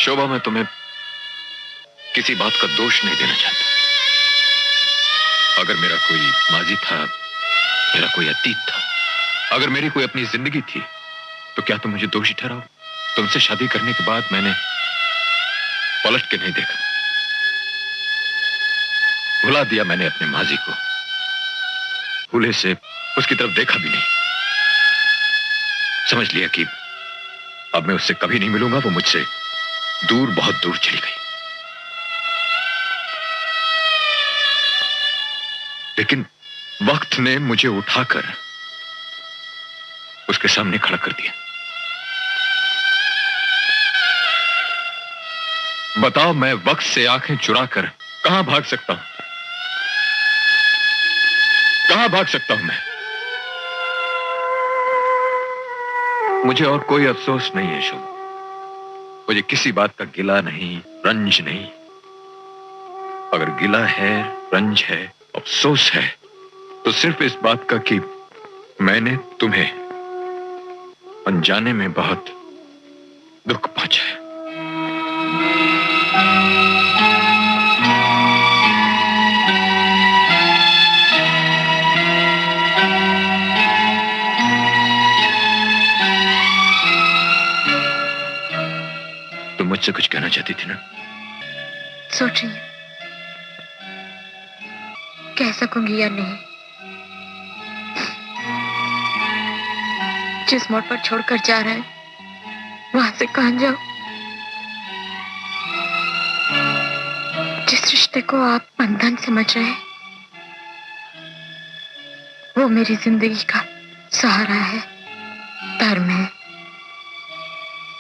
शोभा, मैं तुम्हें किसी बात का दोष नहीं देना चाहता। अगर मेरा कोई माजी था, मेरा कोई अतीत था, अगर मेरी कोई अपनी जिंदगी थी, तो क्या तुम मुझे दोषी ठहराओ? तुमसे शादी करने के बाद मैंने पलट के नहीं देखा, भुला दिया मैंने अपने माजी को, भूले से उसकी तरफ देखा भी नहीं। समझ लिया कि अब मैं उससे कभी नहीं मिलूंगा, वो मुझसे दूर, बहुत दूर चली गई। लेकिन वक्त ने मुझे उठाकर उसके सामने खड़ा कर दिया। बताओ, मैं वक्त से आंखें चुराकर कहां भाग सकता हूं? कहां भाग सकता हूं मैं? मुझे और कोई अफसोस नहीं है शोभा। मुझे किसी बात का गिला नहीं, रंज नहीं। अगर गिला है, रंज है, अफसोस है, तो सिर्फ इस बात का कि मैंने तुम्हें अनजाने में बहुत दुख पहुंचाया। तुम मुझसे कुछ कहना चाहती थी ना? सोच रही कह सकूंगी या नहीं। जिस मोड़ पर छोड़कर जा रहा है वहां से कहां जाओ। जिस रिश्ते को आप बंधन समझ रहे हैं वो मेरी जिंदगी का सहारा है, धर्म है,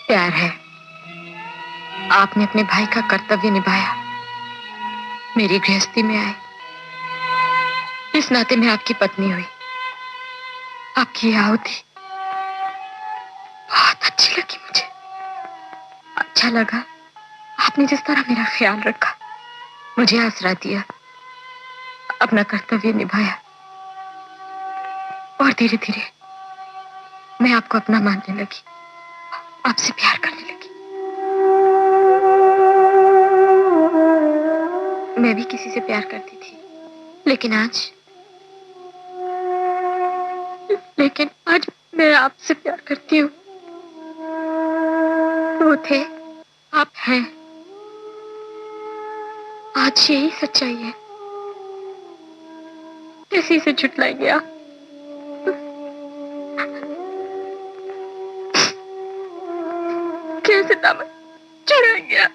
प्यार है। आपने अपने भाई का कर्तव्य निभाया, मेरी गृहस्थी में आए, इस नाते मैं आपकी पत्नी हुई। आपकी आहुति बहुत अच्छी लगी मुझे। अच्छा लगा आपने जिस तरह मेरा ख्याल रखा, मुझे आसरा दिया, अपना कर्तव्य निभाया और धीरे धीरे मैं आपको अपना मानने लगी, आपसे प्यार करने लगी। मैं भी किसी से प्यार करती थी, लेकिन आज मैं आपसे प्यार करती हूँ। वो थे, आप हैं। आज यही सच्चाई है। कैसे इसे झुटलाएंगे आप? कैसे दामन चढ़ाएंगे आप?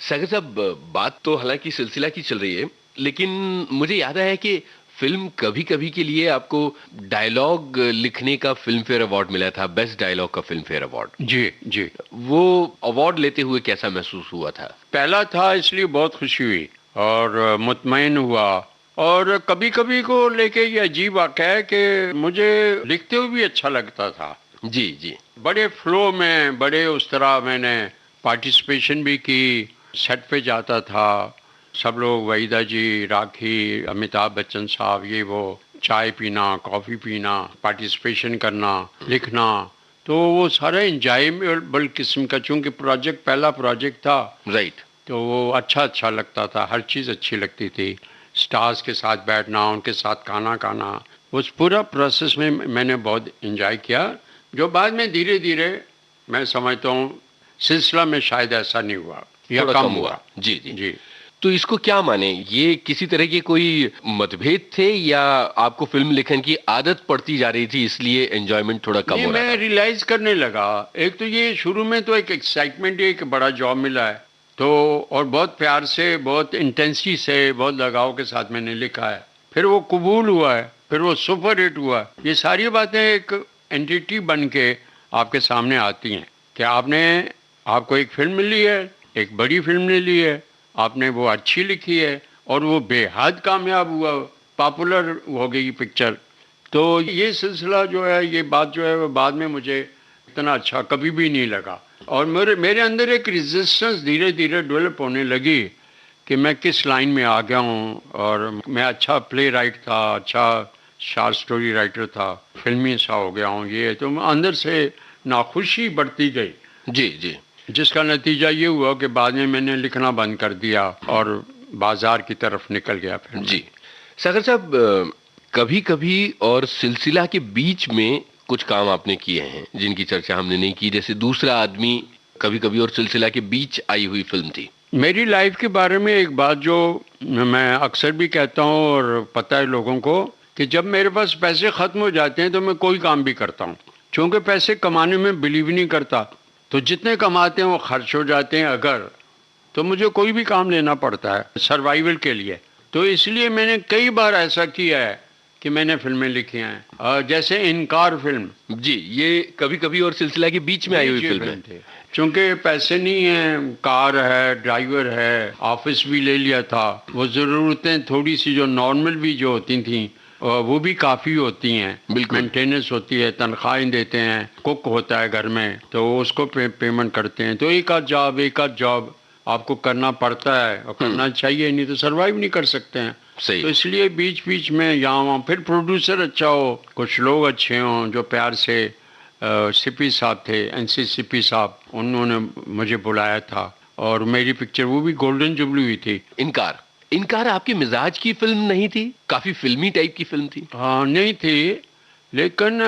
सागर साहब, बात तो हालांकि सिलसिला की चल रही है, लेकिन मुझे याद आया कि फिल्म कभी कभी के लिए आपको डायलॉग लिखने का फिल्म फेयर अवार्ड मिला था, बेस्ट डायलॉग का फिल्म फेयर अवार्ड। जी जी। वो अवार्ड लेते हुए कैसा महसूस हुआ था? पहला था, इसलिए बहुत खुशी हुई और मुतमईन हुआ। और कभी कभी को लेके ये अजीब वाक़या है कि मुझे लिखते हुए भी अच्छा लगता था। जी जी। बड़े फ्लो में, बड़े उस तरह मैंने पार्टिसिपेशन भी की, सेट पे जाता था, सब लोग, वहीदा जी, राखी, अमिताभ बच्चन साहब, ये वो, चाय पीना, कॉफ़ी पीना, पार्टिसिपेशन करना, लिखना, तो वो सारा इंजॉयबल किस्म का, चूँकि प्रोजेक्ट पहला प्रोजेक्ट था, राइट, तो वो अच्छा लगता था, हर चीज़ अच्छी लगती थी। स्टार्स के साथ बैठना, उनके साथ खाना खाना, उस पूरा प्रोसेस में मैंने बहुत इंजॉय किया, जो बाद में धीरे धीरे मैं समझता हूँ सिलसिला में शायद ऐसा नहीं हुआ या कम हुआ। जी जी जी। तो इसको क्या माने, ये किसी तरह के कोई मतभेद थे या आपको फिल्म लिखने की आदत पड़ती जा रही थी इसलिए एंजॉयमेंट थोड़ा कम हो रहा था? मैं रियलाइज करने लगा, एक तो ये शुरू में तो एक एक्साइटमेंट, एक बड़ा जॉब मिला है, तो और बहुत प्यार से, बहुत इंटेंसिटी से, बहुत लगाव के साथ मैंने लिखा है, फिर वो कबूल हुआ है, फिर वो सुपर हिट हुआ। ये सारी बातें एक एंटिटी बन के आपके सामने आती हैं कि आपको एक फिल्म मिली है, एक बड़ी फिल्म ले ली है, आपने वो अच्छी लिखी है और वो बेहद कामयाब हुआ, पॉपुलर हो गई पिक्चर। तो ये सिलसिला जो है, ये बात जो है, वो बाद में मुझे इतना अच्छा कभी भी नहीं लगा और मेरे अंदर एक रेजिस्टेंस धीरे धीरे डेवलप होने लगी कि मैं किस लाइन में आ गया हूँ। और मैं अच्छा प्ले राइट था, अच्छा शॉर्ट स्टोरी राइटर था, फिल्मी सा हो गया हूँ, ये तो अंदर से नाखुशी बढ़ती गई। जी जी। जिसका नतीजा ये हुआ कि बाद में मैंने लिखना बंद कर दिया और बाजार की तरफ निकल गया फिर। जी सागर साहब, कभी कभी और सिलसिला के बीच में कुछ काम आपने किए हैं जिनकी चर्चा हमने नहीं की, जैसे दूसरा आदमी कभी कभी और सिलसिला के बीच आई हुई फिल्म थी। मेरी लाइफ के बारे में एक बात जो मैं अक्सर भी कहता हूँ और पता है लोगों को, कि जब मेरे पास पैसे ख़त्म हो जाते हैं तो मैं कोई काम भी करता हूँ, क्योंकि पैसे कमाने में बिलीव नहीं करता, तो जितने कमाते हैं वो खर्च हो जाते हैं अगर, तो मुझे कोई भी काम लेना पड़ता है सर्वाइवल के लिए। तो इसलिए मैंने कई बार ऐसा किया है कि मैंने फिल्में लिखी हैं, जैसे इनकार फिल्म। जी, ये कभी कभी और सिलसिला के बीच में आई हुई फिल्म थी। चूँकि पैसे नहीं हैं, कार है, ड्राइवर है, ऑफिस भी ले लिया था, वो ज़रूरतें थोड़ी सी जो नॉर्मल भी जो होती थी वो भी काफ़ी होती हैं, मेंटेनेंस होती है, तनख्वाहें देते हैं, कुक होता है घर में तो उसको पेमेंट करते हैं, तो एक आध जॉब आपको करना पड़ता है और करना चाहिए, नहीं तो सरवाइव नहीं कर सकते हैं। सही। तो इसलिए बीच बीच में यहाँ वहाँ, फिर प्रोड्यूसर अच्छा हो, कुछ लोग अच्छे हों जो प्यार से, सीपी साहब थे, NC साहब, उन्होंने मुझे बुलाया था और मेरी पिक्चर वो भी गोल्डन जुबली हुई थी। इनकार आपके मिजाज की फिल्म नहीं थी, काफी फिल्मी टाइप की फिल्म थी। हाँ नहीं थी, लेकिन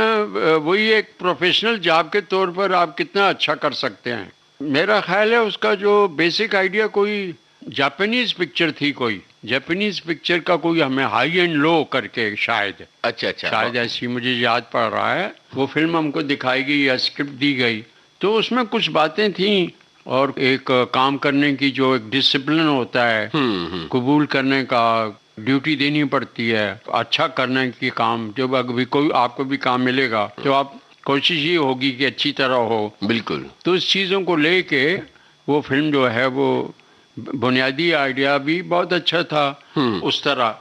वही एक प्रोफेशनल जॉब के तौर पर आप कितना अच्छा कर सकते हैं। मेरा ख्याल है उसका जो बेसिक आइडिया कोई जापानीज पिक्चर थी, कोई जापानीज पिक्चर का कोई हमें हाई एंड लो करके शायद, अच्छा शायद ऐसी मुझे याद पड़ रहा है, वो फिल्म हमको दिखाई गई या स्क्रिप्ट दी गई, तो उसमें कुछ बातें थी और एक काम करने की जो एक डिसिप्लिन होता है, कबूल करने का, ड्यूटी देनी पड़ती है, अच्छा करने की काम। जब अभी कोई आपको भी काम मिलेगा तो आप कोशिश ये होगी कि अच्छी तरह हो। बिल्कुल। तो इस चीज़ों को लेके वो फिल्म जो है वो बुनियादी आइडिया भी बहुत अच्छा था उस तरह।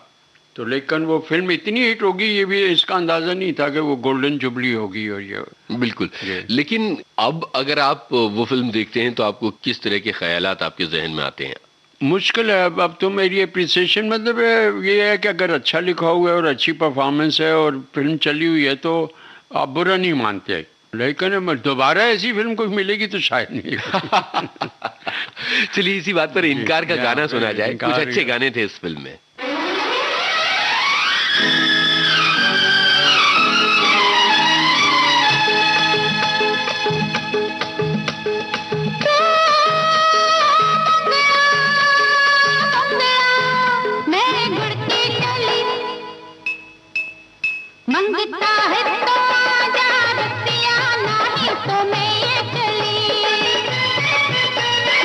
तो लेकिन वो फिल्म इतनी हिट होगी ये भी इसका अंदाजा नहीं था कि वो गोल्डन जुबली होगी। और ये बिल्कुल। लेकिन अब अगर आप वो फिल्म देखते हैं तो आपको किस तरह के ख्यालात आपके जहन में आते हैं? मुश्किल है। अब तो मेरी अप्रिसिएशन मतलब ये है कि अगर अच्छा लिखा हुआ है और अच्छी परफॉर्मेंस है और फिल्म चली हुई है तो आप बुरा नहीं मानते। लेकिन दोबारा ऐसी फिल्म कोई मिलेगी तो शायद नहीं। चलिए इसी बात पर इनकार का गाना सुना जाए। कुछ अच्छे गाने थे इस फिल्म में। मंगता है तो आजा रतिया, नहीं तो मैं ये चली।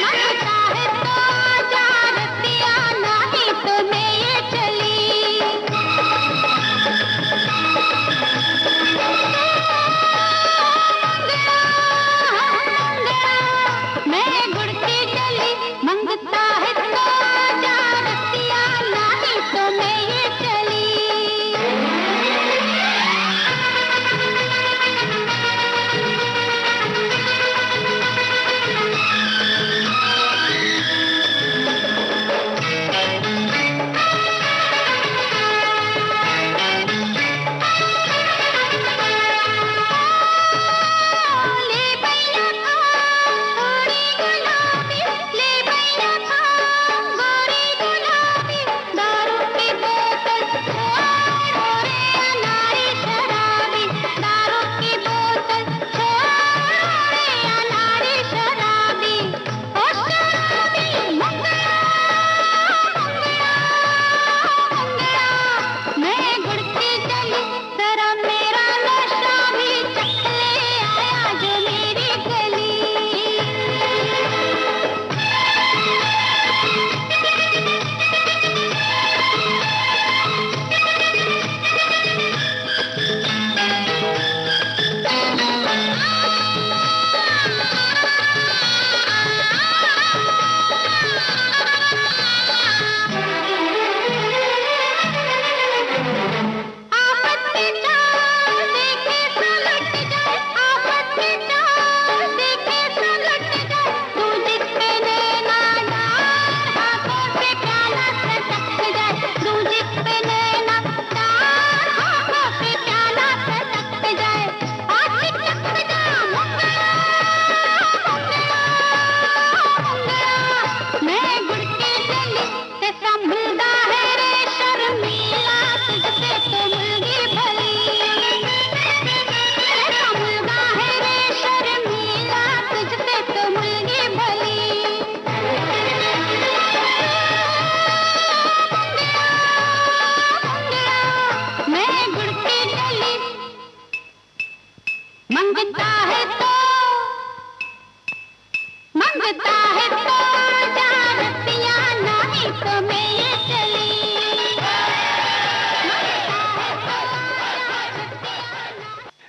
मंगता है तो आजा रतिया, नहीं तो मैं ये चली। मैं गुड़ की चली, मंगता है तो आजा रतिया, नहीं तो मैं ये चली।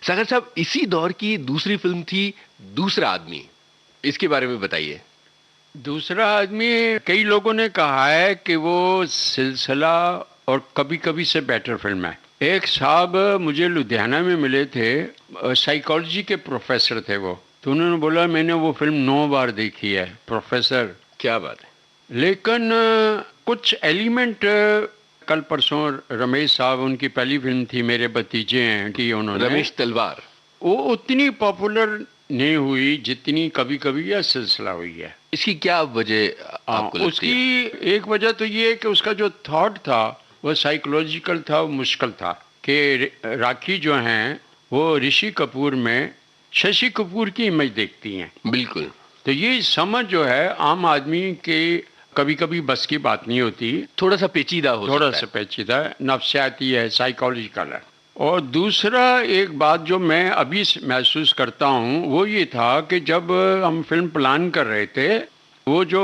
सागर साहब, इसी दौर की दूसरी फिल्म थी दूसरा आदमी, इसके बारे में बताइए। दूसरा आदमी कई लोगों ने कहा है कि वो सिलसिला और कभी कभी से बेटर फिल्म है। एक साहब मुझे लुधियाना में मिले थे, साइकोलॉजी के प्रोफेसर थे वो, तो उन्होंने बोला मैंने वो फिल्म 9 बार देखी है। प्रोफेसर, क्या बात है। लेकिन कुछ एलिमेंट, कल परसों रमेश साहब, उनकी पहली फिल्म थी मेरे भतीजे हैं कि उन्होंने, रमेश तलवार, वो उतनी पॉपुलर नहीं हुई जितनी कभी कभी यह सिलसिला हुई है। इसकी क्या वजह आपको लगती है? उसकी एक वजह तो ये है कि उसका जो थॉट था वो साइकोलॉजिकल था, वो मुश्किल था कि राखी जो हैं वो ऋषि कपूर में शशि कपूर की इमेज देखती हैं। बिल्कुल। तो ये समझ जो है आम आदमी के कभी कभी बस की बात नहीं होती, थोड़ा सा पेचीदा हो, थोड़ा सा पेचीदा, नफ्सियाती है, साइकोलॉजिकल है। और दूसरा एक बात जो मैं अभी महसूस करता हूँ वो ये था कि जब हम फिल्म प्लान कर रहे थे, वो जो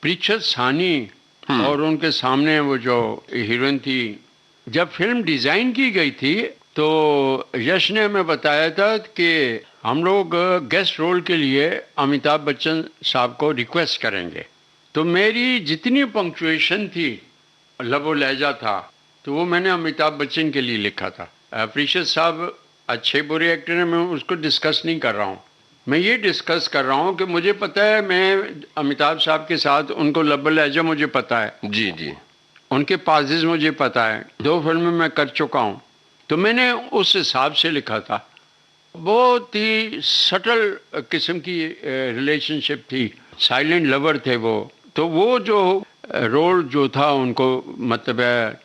परीक्षित साहनी और उनके सामने वो जो हीरोइन थी, जब फिल्म डिजाइन की गई थी तो यश ने हमें बताया था कि हम लोग गेस्ट रोल के लिए अमिताभ बच्चन साहब को रिक्वेस्ट करेंगे। तो मेरी जितनी पंक्चुएशन थी, लबो लहजा था, तो वो मैंने अमिताभ बच्चन के लिए लिखा था। प्रीशियस साहब अच्छे बुरे एक्टर हैं, मैं उसको डिस्कस नहीं कर रहा हूँ। मैं ये डिस्कस कर रहा हूँ कि मुझे पता है, मैं अमिताभ साहब के साथ उनको लबो लहजा मुझे पता है, जी जी, उनके पासेस मुझे पता है, 2 फिल्में मैं कर चुका हूँ। तो मैंने उस हिसाब से लिखा था। बहुत ही सटल किस्म की रिलेशनशिप थी, साइलेंट लवर थे वो। तो वो जो रोल जो था उनको, मतलब है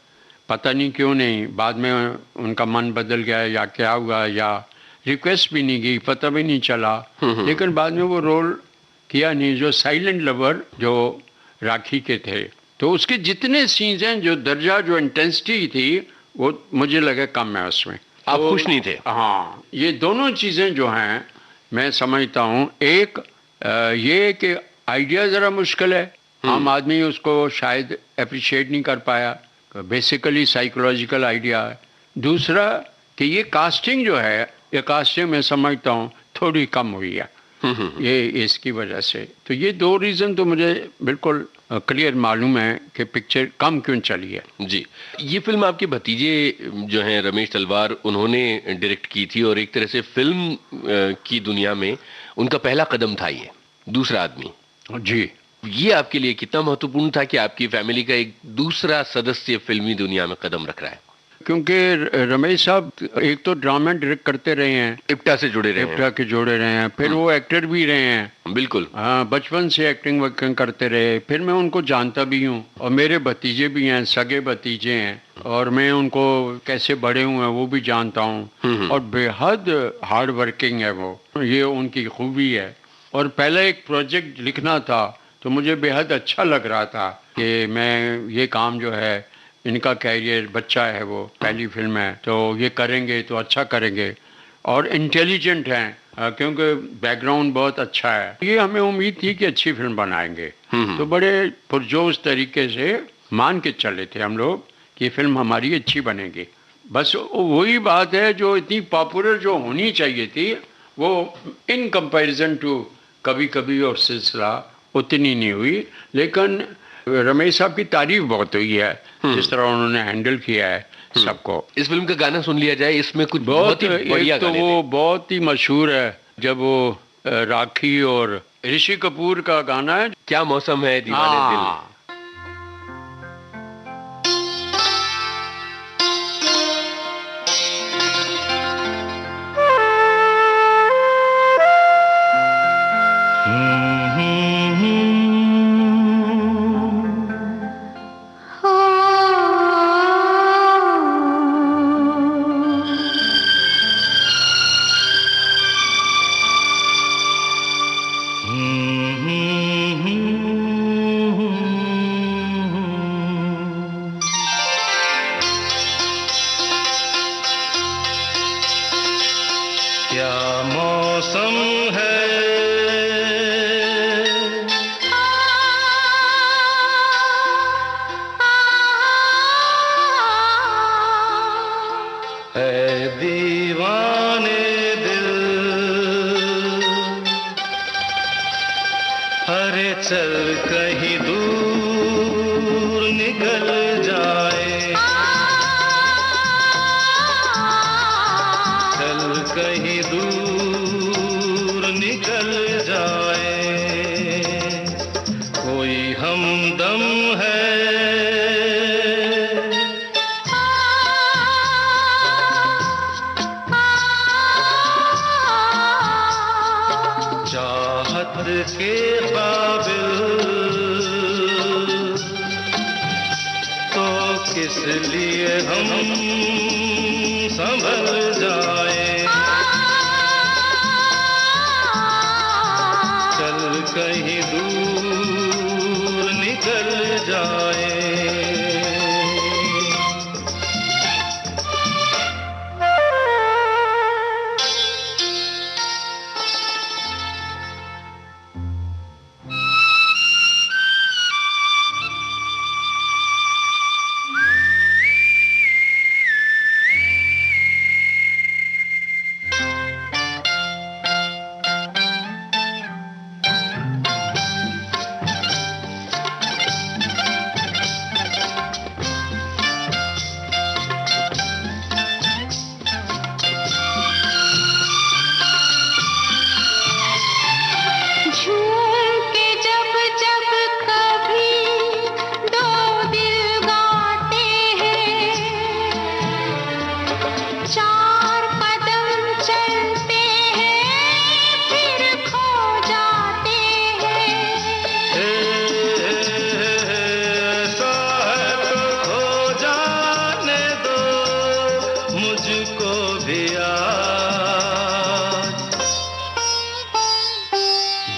पता नहीं क्यों नहीं, बाद में उनका मन बदल गया या क्या हुआ, या रिक्वेस्ट भी नहीं की, पता भी नहीं चला। लेकिन बाद में वो रोल किया नहीं, जो साइलेंट लवर जो राखी के थे। तो उसके जितने सीन्स हैं, जो दर्जा, जो इंटेंसिटी थी, वो मुझे लगा कम है उसमें। आप तो, खुश नहीं थे? हाँ, ये दोनों चीज़ें जो हैं मैं समझता हूँ। एक ये कि आइडिया ज़रा मुश्किल है, आम आदमी उसको शायद अप्रिशिएट नहीं कर पाया, बेसिकली साइकोलॉजिकल आइडिया है। दूसरा कि ये कास्टिंग जो है, ये कास्टिंग मैं समझता हूँ थोड़ी कम हुई है, ये इसकी वजह से। तो ये 2 रीज़न तो मुझे बिल्कुल क्लियर मालूम है कि पिक्चर कम क्यों चली है। जी, ये फिल्म आपके भतीजे जो हैं रमेश तलवार, उन्होंने डायरेक्ट की थी और एक तरह से फिल्म की दुनिया में उनका पहला कदम था ये, दूसरा आदमी। जी, ये आपके लिए कितना महत्वपूर्ण था कि आपकी फैमिली का एक दूसरा सदस्य फिल्मी दुनिया में कदम रख रहा है? क्योंकि रमेश साहब एक तो ड्रामा डायरेक्ट करते रहे हैं, इप्टा से जुड़े रहे हैं, इप्टा के जुड़े रहे हैं, फिर वो एक्टर भी रहे हैं। बिल्कुल, हाँ, बचपन से एक्टिंग वक्टिंग करते रहे, फिर मैं उनको जानता भी हूँ। और मेरे भतीजे भी हैं, सगे भतीजे हैं, और मैं उनको कैसे बड़े हुए हैं वो भी जानता हूँ। और बेहद हार्ड वर्किंग है वो, ये उनकी खूबी है। और पहले एक प्रोजेक्ट लिखना था तो मुझे बेहद अच्छा लग रहा था कि मैं ये काम जो है, इनका कैरियर, बच्चा है वो, पहली फिल्म है, तो ये करेंगे तो अच्छा करेंगे। और इंटेलिजेंट हैं, क्योंकि बैकग्राउंड बहुत अच्छा है। ये हमें उम्मीद थी कि अच्छी फिल्म बनाएंगे। तो बड़े पुरजोश तरीके से मान के चले थे हम लोग कि फिल्म हमारी अच्छी बनेगी। बस वही बात है, जो इतनी पॉपुलर जो होनी चाहिए थी, वो इन कंपैरिजन टू कभी कभी और सिलसिला उतनी नहीं हुई। लेकिन रमेश साहब की तारीफ बहुत हुई है, जिस तरह उन्होंने हैंडल किया है सबको। इस फिल्म का गाना सुन लिया जाए, इसमें कुछ बहुत ही बढ़िया तो वो बहुत ही मशहूर है, जब वो राखी और ऋषि कपूर का गाना है, क्या मौसम है दीवाने दिल।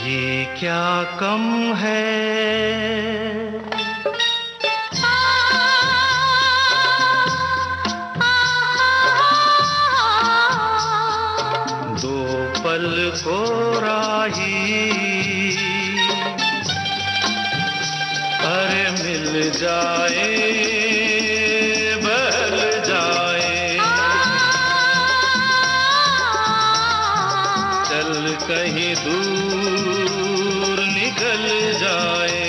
ये क्या कम है, दो पल को राही अरे मिल जाए बहल जाए, चल कहीं दूर निकल जाए।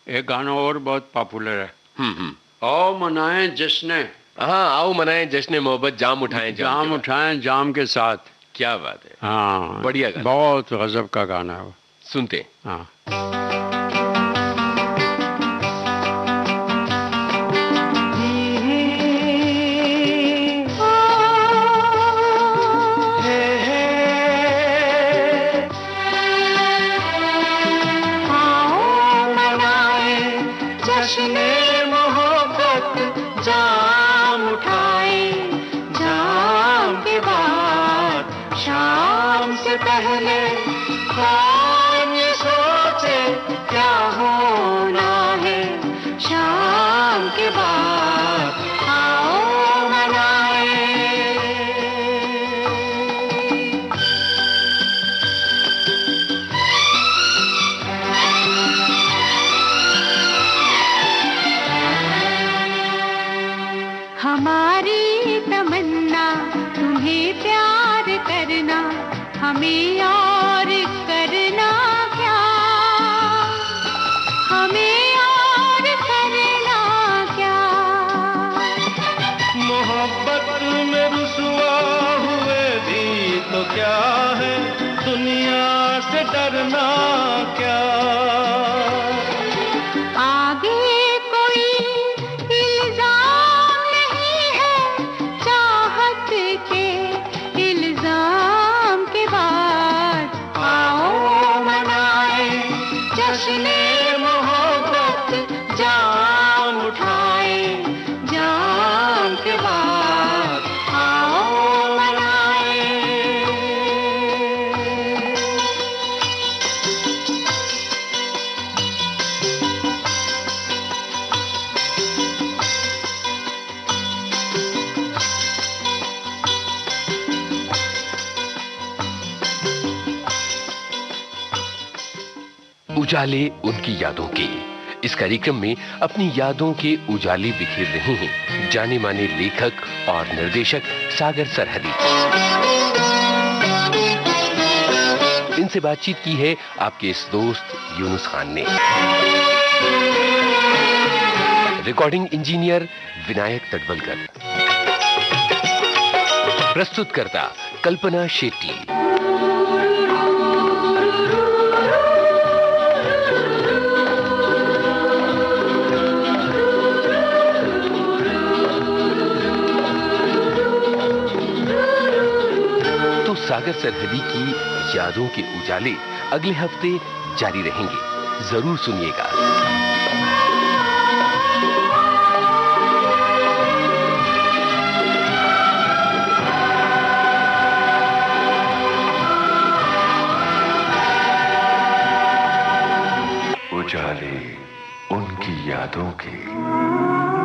एक गाना और बहुत पॉपुलर है, आओ मनाएं जश्न। हाँ, आओ मनाएं जश्न मोहब्बत, जाम उठाएं जाम उठाएं जाम के साथ। क्या बात है, हाँ बढ़िया गाना, बहुत गजब का गाना है। सुनते। हाँ पहले कौन ये सोचे क्या होना है, शाम के बाद आओ मनाए। हमारी तमन्ना तुम्हें प्यार करना, हमें और करना क्या, हमें और करना क्या। मोहब्बत में रुसवा हुए भी तो क्या है, दुनिया से डरना क्या। आगे कोई इल्जाम नहीं है, चाहत के इल्जाम के बाद आओ मनाए जश्न मोहब्बत, जाम उठाए जाम के बाद आओ मनाए। उजाले उनकी यादों के। इस कार्यक्रम में अपनी यादों के उजाले बिखेर रहे हैं जाने माने लेखक और निर्देशक सागर सरहदी। इनसे बातचीत की है आपके इस दोस्त यूनुस खान ने। रिकॉर्डिंग इंजीनियर विनायक तटवलकर, प्रस्तुतकर्ता कल्पना शेट्टी। सरहदी की यादों के उजाले अगले हफ्ते जारी रहेंगे। जरूर सुनिएगा। उजाले उनकी यादों के।